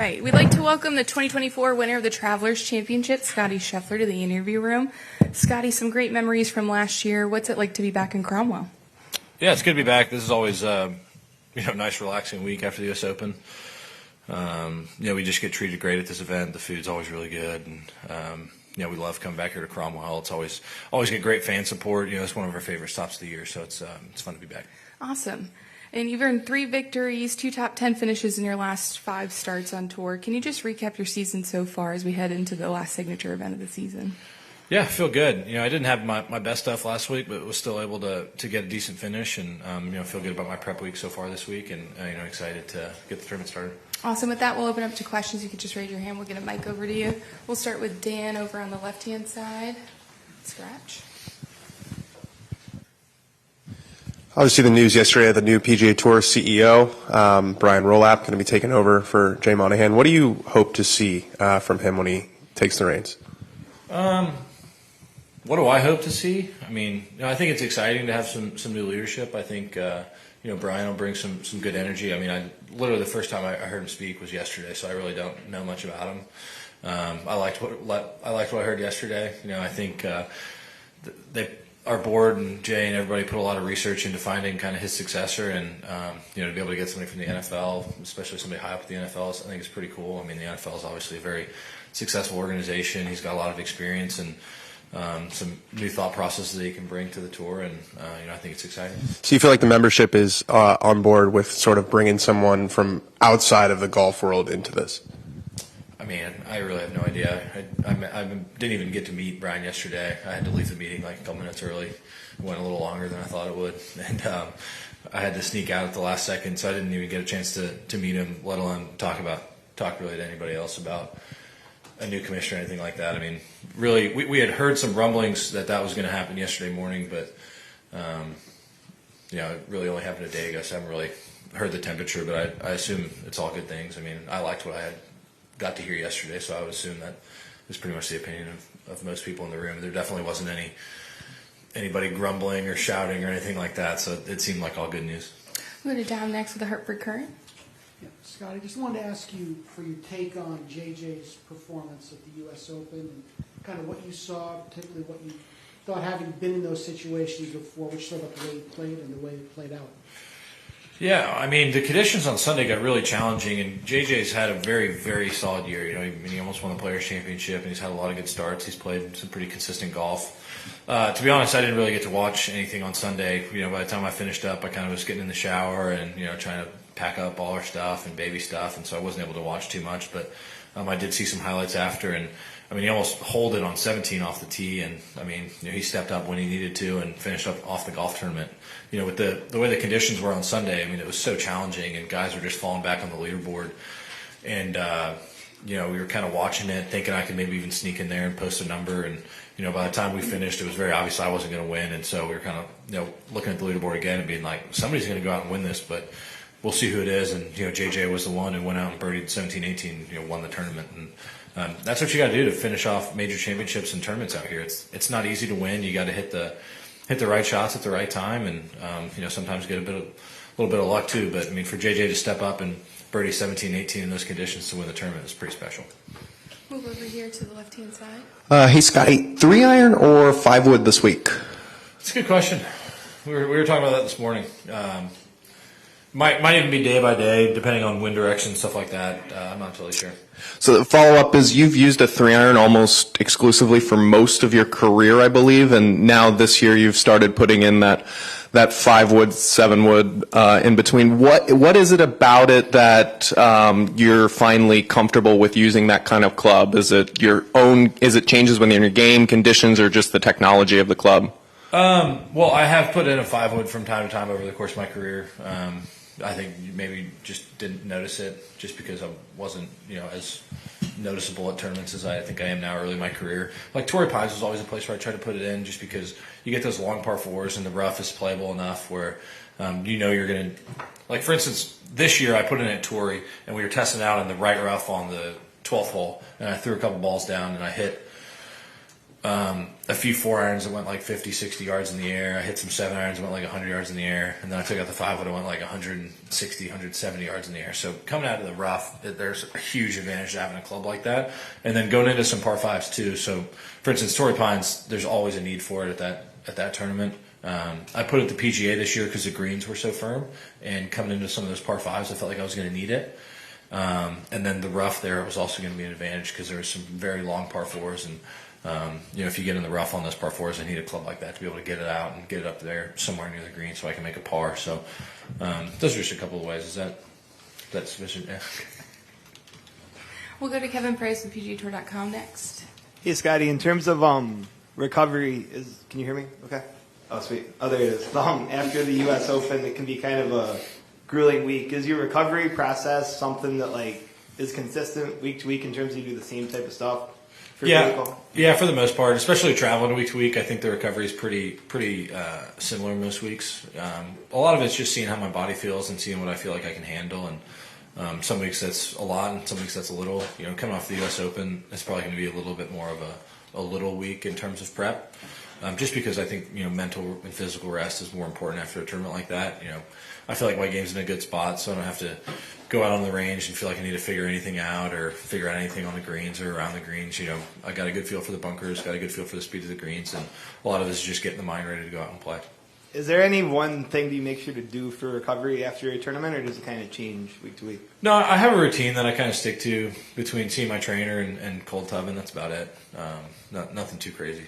Right. We'd like to welcome the 2024 winner of the Travereles Championship, Scottie Scheffler, to the interview room. Scottie, some great memories from last year. What's it like to be back in Cromwell? Yeah, it's good to be back. This is always nice, relaxing week after the U.S. Open. We just get treated great at this event. The food's always really good, and we love coming back here to Cromwell. It's always get great fan support. It's one of our favorite stops of the year, so it's fun to be back. Awesome. And you've earned 3 victories, 2 top 10 finishes in your last 5 starts on tour. Can you just recap your season so far as we head into the last signature event of the season? Yeah, I feel good. I didn't have my best stuff last week, but was still able to get a decent finish, and feel good about my prep week so far this week, and excited to get the tournament started. Awesome. With that, we'll open up to questions. You can just raise your hand. We'll get a mic over to you. We'll start with Dan over on the left-hand side. Scratch. Obviously, the news yesterday, the new PGA Tour CEO, Brian Rolap, going to be taking over for Jay Monahan. What do you hope to see from him when he takes the reins? What do I hope to see? I think it's exciting to have some new leadership. I think Brian will bring some good energy. Literally the first time I heard him speak was yesterday, so I really don't know much about him. I liked what I heard yesterday. I think our board and Jay and everybody put a lot of research into finding kind of his successor, and to be able to get somebody from the NFL, especially somebody high up at the NFL, I think is pretty cool. The NFL is obviously a very successful organization. He's got a lot of experience and some new thought processes that he can bring to the tour, and I think it's exciting. So you feel like the membership is on board with sort of bringing someone from outside of the golf world into this? I really have no idea. I didn't even get to meet Brian yesterday. I had to leave the meeting like a couple minutes early. It went a little longer than I thought it would, and I had to sneak out at the last second, so I didn't even get a chance to meet him, let alone talk really to anybody else about a new commissioner or anything like that. Really, we had heard some rumblings that was going to happen yesterday morning, but it really only happened a day ago, so I haven't really heard the temperature, but I assume it's all good things. I liked what I had got to hear yesterday, so I would assume that was pretty much the opinion of most people in the room. There definitely wasn't anybody grumbling or shouting or anything like that, so it seemed like all good news. We'll go to down next with the Hartford Current. Yeah, Scott, I just wanted to ask you for your take on JJ's performance at the U.S. Open and kind of what you saw, particularly what you thought, having been in those situations before, which sort of the way he played and the way it played out. Yeah, the conditions on Sunday got really challenging, and JJ's had a very, very solid year. He almost won the Players Championship, and he's had a lot of good starts. He's played some pretty consistent golf. To be honest, I didn't really get to watch anything on Sunday. By the time I finished up, I kind of was getting in the shower and trying to pack up all our stuff and baby stuff, and so I wasn't able to watch too much. But I did see some highlights after, and he almost holed it on 17 off the tee, and he stepped up when he needed to and finished up off the golf tournament. With the way the conditions were on Sunday, it was so challenging, and guys were just falling back on the leaderboard, and we were kind of watching it, thinking I could maybe even sneak in there and post a number, and by the time we finished, it was very obvious I wasn't going to win, and so we were kind of looking at the leaderboard again and being like, somebody's going to go out and win this, but we'll see who it is. And JJ was the one who went out and birdied 17-18, won the tournament, and that's what you got to do to finish off major championships and tournaments out here. It's not easy to win. You got to hit the right shots at the right time, and sometimes get a little bit of luck too. But for JJ to step up and birdie 17-18 in those conditions to win the tournament is pretty special. Move over here to the left-hand side. Hey, Scottie, 3-iron or 5-wood this week? That's a good question. We were talking about that this morning. Might even be day by day, depending on wind direction, stuff like that. I'm not totally sure. So the follow-up is you've used a 3-iron almost exclusively for most of your career, I believe, and now this year you've started putting in that 5-wood, 7-wood in between. What is it about it that you're finally comfortable with using that kind of club? Is it your own? Is it changes when you're in your game conditions, or just the technology of the club? Well, I have put in a 5-wood from time to time over the course of my career. I think you maybe just didn't notice it just because I wasn't, as noticeable at tournaments as I think I am now early in my career. Like Torrey Pines was always a place where I tried to put it in just because you get those long par 4s and the rough is playable enough where you're going to – like, for instance, this year I put in at Torrey and we were testing out in the right rough on the 12th hole, and I threw a couple balls down and I hit a few 4-irons that went like 50, 60 yards in the air. I hit some 7-irons that went like 100 yards in the air. And then I took out the 5-wood that went like 160, 170 yards in the air. So coming out of the rough, there's a huge advantage to having a club like that. And then going into some par 5s too. So, for instance, Torrey Pines, there's always a need for it at that tournament. I put it to PGA this year because the greens were so firm. And coming into some of those par 5s, I felt like I was going to need it. And then the rough there was also going to be an advantage because there was some very long par 4s. And if you get in the rough on those par 4s, I need a club like that to be able to get it out and get it up there somewhere near the green so I can make a par. So those are just a couple of ways. Is that sufficient? Yeah. We'll go to Kevin Price with PGAtour.com next. Hey, Scottie, in terms of recovery, can you hear me? Okay. Oh, sweet. Oh, there it is. After the U.S. Open, it can be kind of a grueling week. Is your recovery process something that is consistent week to week in terms of you do the same type of stuff? Yeah, for the most part, especially traveling week to week, I think the recovery is pretty similar most weeks. A lot of it's just seeing how my body feels and seeing what I feel like I can handle. And some weeks that's a lot, and some weeks that's a little. Coming off the U.S. Open, it's probably going to be a little bit more of a little week in terms of prep. Just because I think mental and physical rest is more important after a tournament like that. I feel like my game's in a good spot, so I don't have to go out on the range and feel like I need to figure anything out or figure out anything on the greens or around the greens. I got a good feel for the bunkers, got a good feel for the speed of the greens, and a lot of it is just getting the mind ready to go out and play. Is there any one thing that you make sure to do for recovery after a tournament, or does it kind of change week to week? No, I have a routine that I kind of stick to between seeing my trainer and cold tubbing. That's about it. Nothing too crazy.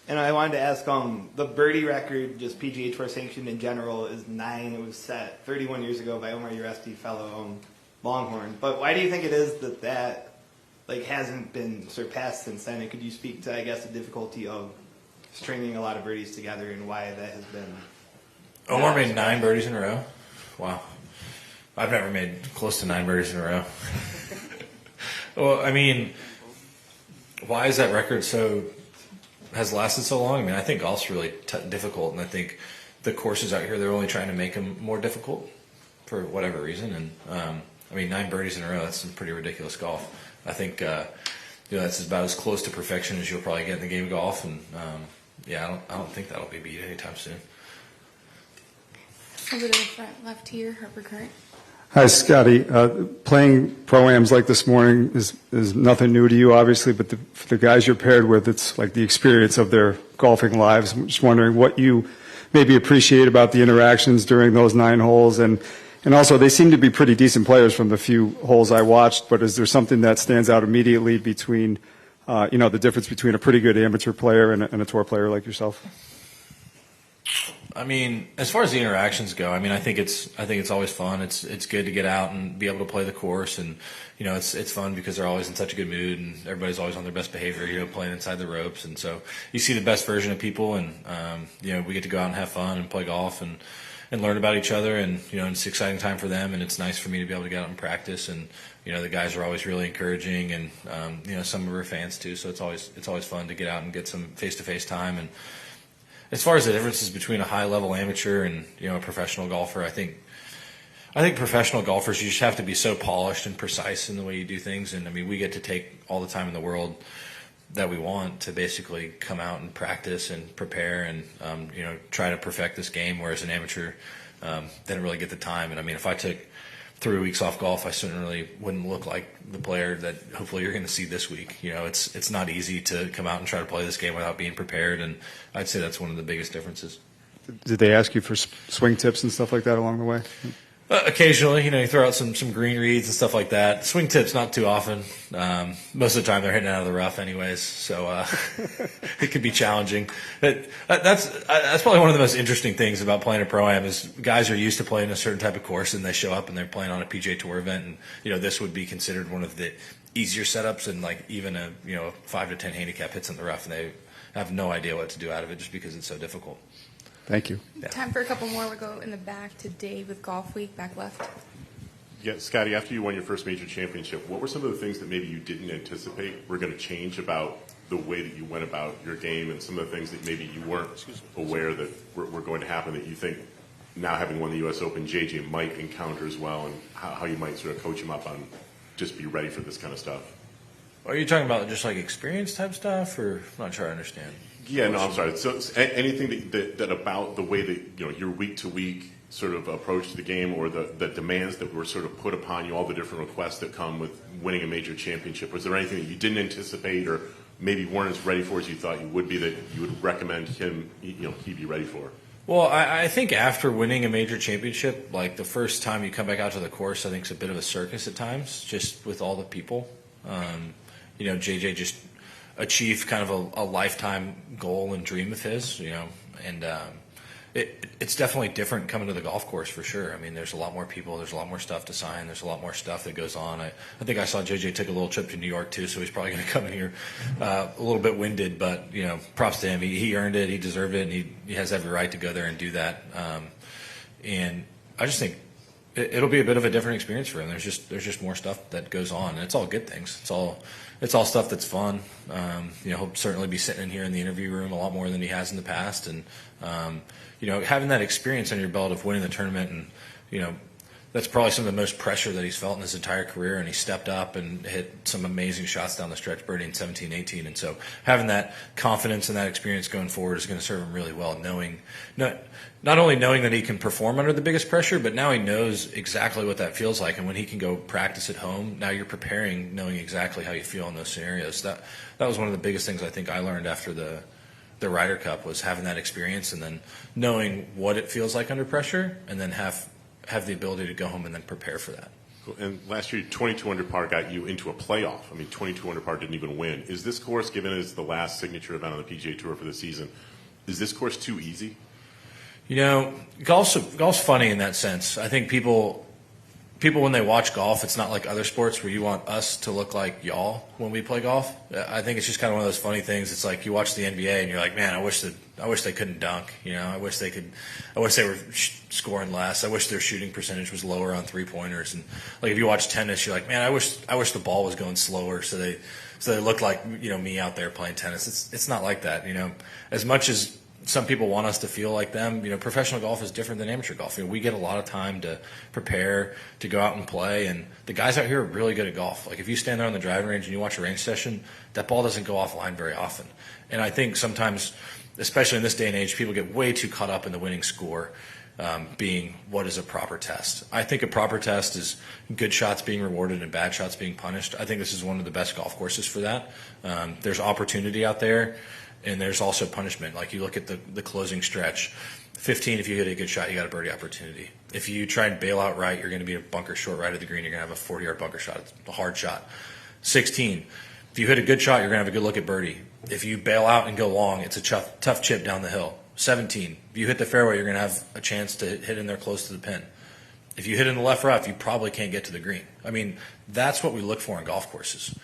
And I wanted to ask, the birdie record, just PGA Tour sanctioned in general, is 9. It was set 31 years ago by Omar Uresti, fellow Longhorn. But why do you think it is that hasn't been surpassed since then? And could you speak to, I guess, the difficulty of stringing a lot of birdies together and why that has been? Omar made 9 birdies in a row. Wow. I've never made close to 9 birdies in a row. Well, I mean, why is that record has lasted so long? I think golf's really difficult, and I think the courses out here, they're only trying to make them more difficult for whatever reason. And 9 birdies in a row, that's some pretty ridiculous golf. I think that's about as close to perfection as you'll probably get in the game of golf. And I don't think that'll be beat anytime soon. Over to the front left here, Harper Current. Hi, Scottie. Playing Proams like this morning is nothing new to you, obviously, but for the guys you're paired with, it's like the experience of their golfing lives. I'm just wondering what you maybe appreciate about the interactions during those 9 holes. And also, they seem to be pretty decent players from the few holes I watched, but is there something that stands out immediately between, the difference between a pretty good amateur player and a tour player like yourself? As far as the interactions go, I think it's always fun. It's good to get out and be able to play the course, and it's fun because they're always in such a good mood and everybody's always on their best behavior, playing inside the ropes, and so you see the best version of people, and we get to go out and have fun and play golf and learn about each other, and it's an exciting time for them, and it's nice for me to be able to get out and practice, and the guys are always really encouraging, and some of our fans too, so it's always fun to get out and get some face-to-face time. And as far as the differences between a high-level amateur and a professional golfer, I think professional golfers, you just have to be so polished and precise in the way you do things. And we get to take all the time in the world that we want to basically come out and practice and prepare and try to perfect this game. Whereas an amateur didn't really get the time. And if I took 3 weeks off golf, I certainly wouldn't look like the player that hopefully you're going to see this week. It's not easy to come out and try to play this game without being prepared, and I'd say that's one of the biggest differences. Did they ask you for swing tips and stuff like that along the way? Occasionally, you throw out some green reads and stuff like that. Swing tips, not too often. Most of the time, they're hitting out of the rough anyways, so it can be challenging. But that's probably one of the most interesting things about playing a Pro-Am is guys are used to playing a certain type of course, and they show up and they're playing on a PGA Tour event, and this would be considered one of the easier setups, and even a 5 to 10 handicap hits in the rough, and they have no idea what to do out of it just because it's so difficult. Thank you. Yeah. Time for a couple more. We'll go in the back to Dave with Golf Week, back left. Yeah, Scottie, after you won your first major championship, what were some of the things that maybe you didn't anticipate were going to change about the way that you went about your game, and some of the things that maybe you weren't aware that were going to happen that you think now, having won the U.S. Open, JJ might encounter as well, and how you might sort of coach him up on just be ready for this kind of stuff? Are you talking about just like experience type stuff, or I'm not sure I understand? Yeah, no, I'm sorry. So anything that about the way that your week to week sort of approach to the game, or the demands that were sort of put upon you, all the different requests that come with winning a major championship. Was there anything that you didn't anticipate, or maybe weren't as ready for as you thought you would be, that you would recommend he be ready for? Well, I think after winning a major championship, like the first time you come back out to the course, I think it's a bit of a circus at times, just with all the people. JJ just achieved kind of a lifetime goal and dream of his, and it's definitely different coming to the golf course for sure. I mean, there's a lot more people, there's a lot more stuff to sign, there's a lot more stuff that goes on. I think I saw JJ take a little trip to New York too, so he's probably going to come in here a little bit winded, but props to him. He earned it, he deserved it, and he has every right to go there and do that. And I just think it'll be a bit of a different experience for him. There's just more stuff that goes on, and it's all good things. It's all stuff that's fun. He'll certainly be sitting in here in the interview room a lot more than he has in the past, and having that experience on your belt of winning the tournament, and that's probably some of the most pressure that he's felt in his entire career, and he stepped up and hit some amazing shots down the stretch, birdie in 17, 18, and so having that confidence and that experience going forward is going to serve him really well, not only knowing that he can perform under the biggest pressure, but now he knows exactly what that feels like, and when he can go practice at home, now you're preparing, knowing exactly how you feel in those scenarios. That was one of the biggest things I think I learned after the Ryder Cup, was having that experience and then knowing what it feels like under pressure, and then have the ability to go home and then prepare for that. Cool. And last year, 22 under par got you into a playoff. I mean, 22 under par didn't even win. Is this course, given it's the last signature event on the PGA Tour for the season, is this course too easy? Golf's funny in that sense. I think people when they watch golf, it's not like other sports where you want us to look like y'all when we play golf. I think it's just kind of one of those funny things. It's like you watch the NBA and you're like, man, I wish they couldn't dunk. I wish they were scoring less. I wish their shooting percentage was lower on 3-pointers. And like if you watch tennis, you're like, man, I wish the ball was going slower so they look like me out there playing tennis. It's not like that. As much as some people want us to feel like them, professional golf is different than amateur golf. We get a lot of time to prepare, to go out and play, and the guys out here are really good at golf. Like if you stand there on the driving range and you watch a range session, that ball doesn't go offline very often. And I think sometimes, especially in this day and age, people get way too caught up in the winning score being what is a proper test. I think a proper test is good shots being rewarded and bad shots being punished. I think this is one of the best golf courses for that. There's opportunity out there. And there's also punishment. Like you look at the closing stretch. 15, if you hit a good shot, you got a birdie opportunity. If you try and bail out right, you're going to be a bunker short right of the green. You're going to have a 40-yard bunker shot. It's a hard shot. 16, if you hit a good shot, you're going to have a good look at birdie. If you bail out and go long, it's a tough chip down the hill. 17, if you hit the fairway, you're going to have a chance to hit in there close to the pin. If you hit in the left rough, you probably can't get to the green. I mean, that's what we look for in golf courses.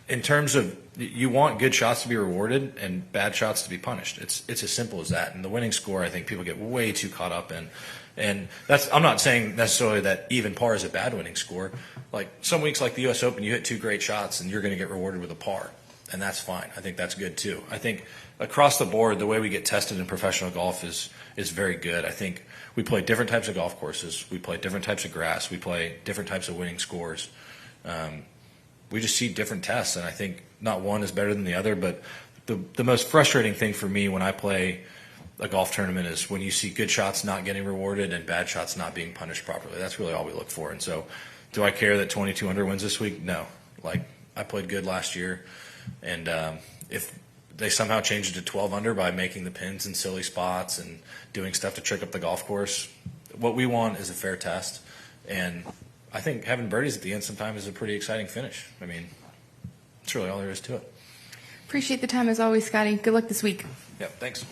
In terms of, you want good shots to be rewarded and bad shots to be punished. It's as simple as that. And the winning score, I think people get way too caught up in. And I'm not saying necessarily that even par is a bad winning score. Like some weeks like the U.S. Open, you hit 2 great shots and you're going to get rewarded with a par. And that's fine. I think that's good too. I think across the board, the way we get tested in professional golf is very good. I think we play different types of golf courses. We play different types of grass. We play different types of winning scores. We just see different tests, and I think not one is better than the other, but the most frustrating thing for me when I play a golf tournament is when you see good shots not getting rewarded and bad shots not being punished properly. That's really all we look for. And so do I care that 22 under wins this week? No. Like, I played good last year, and if they somehow change it to 12 under by making the pins in silly spots and doing stuff to trick up the golf course, what we want is a fair test. And I think having birdies at the end sometimes is a pretty exciting finish. I mean, that's really all there is to it. Appreciate the time as always, Scottie. Good luck this week. Yep, thanks.